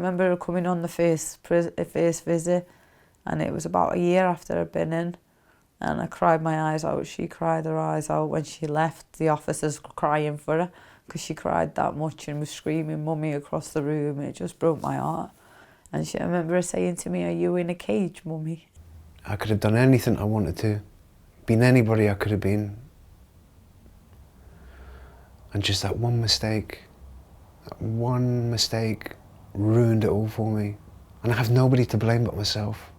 remember her coming on the first visit, and it was about a year after I'd been in, and I cried my eyes out. She cried her eyes out when she left. The officers were crying for her because she cried that much and was screaming "Mummy" across the room. It just broke my heart. And I remember her saying to me, "Are you in a cage, Mummy?" I could have done anything I wanted to, been anybody I could have been. And just that one mistake ruined it all for me. And I have nobody to blame but myself.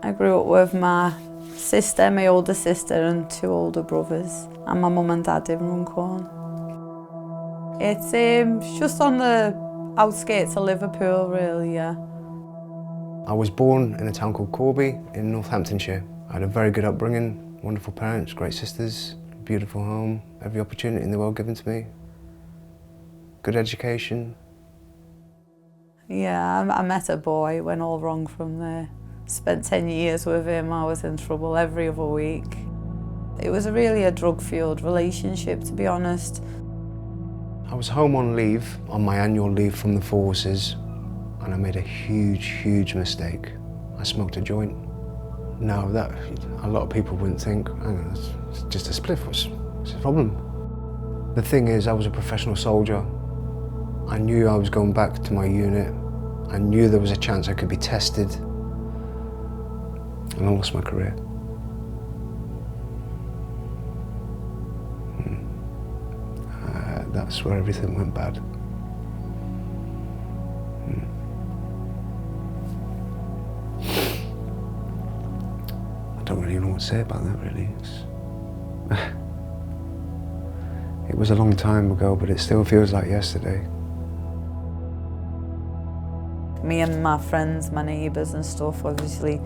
I grew up with my sister, my older sister, and 2 older brothers, and my mum and dad in Runcorn. It's just on the outskirts of Liverpool, really, yeah. I was born in a town called Corby in Northamptonshire. I had a very good upbringing, wonderful parents, great sisters, beautiful home, every opportunity in the world given to me. Good education. Yeah, I met a boy, it went all wrong from there. Spent 10 years with him, I was in trouble every other week. It was really a drug-fueled relationship, to be honest. I was home on leave, on my annual leave from the forces, and I made a huge mistake. I smoked a joint. Now that, a lot of people wouldn't think, hang on, it's just a spliff, what's the problem? The thing is, I was a professional soldier. I knew I was going back to my unit. I knew there was a chance I could be tested. And I lost my career. That's where everything went bad. I don't really know what to say about that, really. It was a long time ago, but it still feels like yesterday. Me and my friends, my neighbours and stuff, obviously,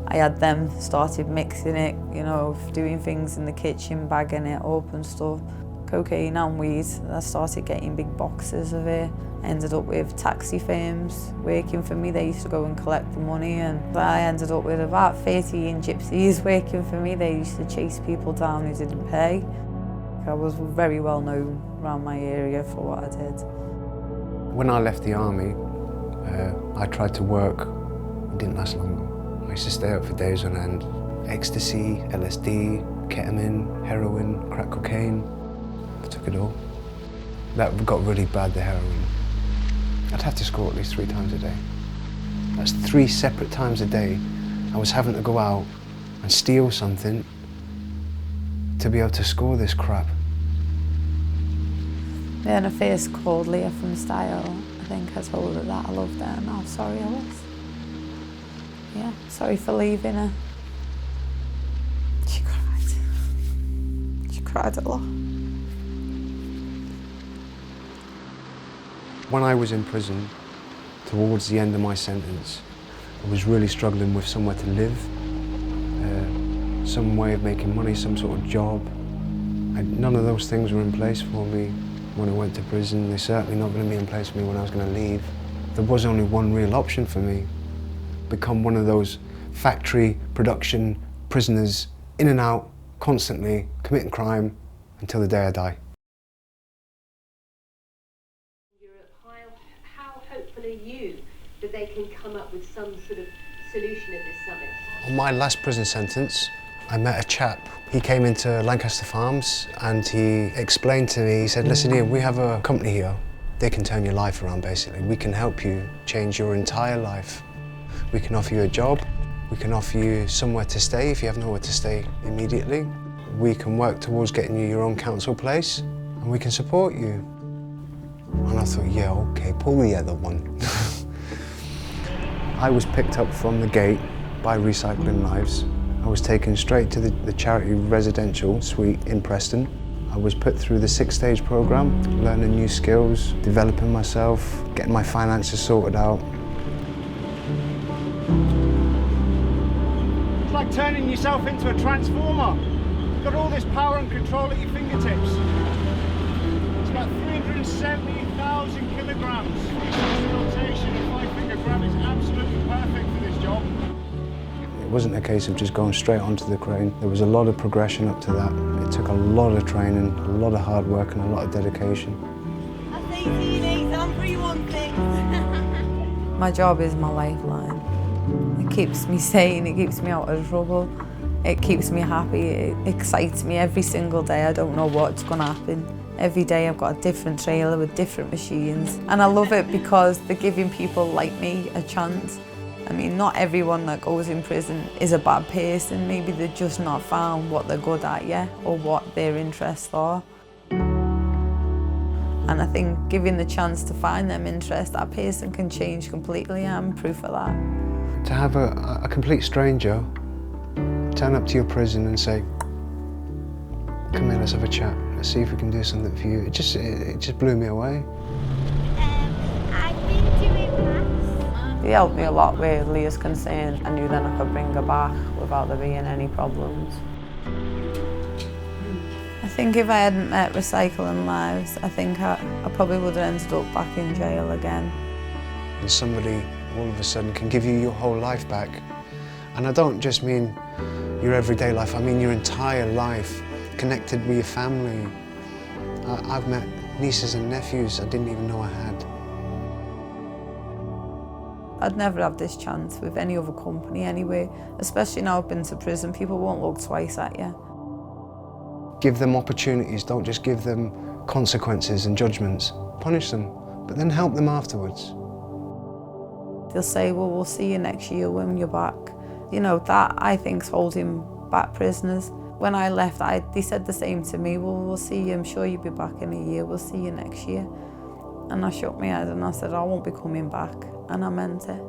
I had them started mixing it, you know, doing things in the kitchen, bagging it up and stuff. Cocaine and weed. I started getting big boxes of it. I ended up with taxi firms working for me. They used to go and collect the money, and I ended up with about 13 gypsies working for me. They used to chase people down who didn't pay. I was very well known around my area for what I did. When I left the army, I tried to work. It didn't last long. I used to stay up for days on end. Ecstasy, LSD, ketamine, heroin, crack cocaine. I took it all. That got really bad, the heroin. I'd have to score at least 3 times a day. That's 3 separate times a day. I was having to go out and steal something to be able to score this crap. Then I first called Leah from Style. I think I told her that I loved her and how sorry I was. Yeah, sorry for leaving her. She cried. She cried a lot. When I was in prison, towards the end of my sentence, I was really struggling with somewhere to live, some way of making money, some sort of job. None of those things were in place for me when I went to prison. They're certainly not going to be in place for me when I was going to leave. There was only one real option for me: become one of those factory production prisoners, in and out, constantly, committing crime until the day I die. How hopeful are you that they can come up with some sort of solution at this summit? On my last prison sentence, I met a chap. He came into Lancaster Farms and he explained to me, he said, listen here, we have a company here. They can turn your life around, basically. We can help you change your entire life. We can offer you a job. We can offer you somewhere to stay if you have nowhere to stay immediately. We can work towards getting you your own council place, and we can support you. And I thought, yeah, okay, pull the other one. I was picked up from the gate by Recycling Lives. I was taken straight to the charity residential suite in Preston. I was put through the 6-stage programme, learning new skills, developing myself, getting my finances sorted out. It's like turning yourself into a transformer. You've got all this power and control at your fingertips. It's about 370,000 kilograms. This rotation and 5-finger grab is absolutely perfect for this job. It wasn't a case of just going straight onto the crane. There was a lot of progression up to that. It took a lot of training, a lot of hard work and a lot of dedication. That's 18, I'm 316. My job is my lifeline. It keeps me sane, it keeps me out of trouble, it keeps me happy, it excites me every single day. I don't know what's going to happen. Every day I've got a different trailer with different machines, and I love it because they're giving people like me a chance. I mean, not everyone that goes in prison is a bad person. Maybe they've just not found what they're good at yet or what their interests are. And I think giving the chance to find them interest, that person can change completely. I'm proof of that. To have a complete stranger turn up to your prison and say, come here, let's have a chat. Let's see if we can do something for you. It just blew me away. I've been doing maths. He helped me a lot where Leah's concerned. I knew then I could bring her back without there being any problems. I think if I hadn't met Recycling Lives, I think I probably would have ended up back in jail again. And somebody all of a sudden can give you your whole life back. And I don't just mean your everyday life, I mean your entire life, connected with your family. I've met nieces and nephews I didn't even know I had. I'd never have this chance with any other company anyway, especially now I've been to prison. People won't look twice at you. Give them opportunities, don't just give them consequences and judgments. Punish them, but then help them afterwards. They'll say, well, we'll see you next year when you're back. You know, that I think's holding back prisoners. When I left, they said the same to me, well, we'll see you, I'm sure you'll be back in a year, we'll see you next year. And I shook my head and I said, I won't be coming back, and I meant it.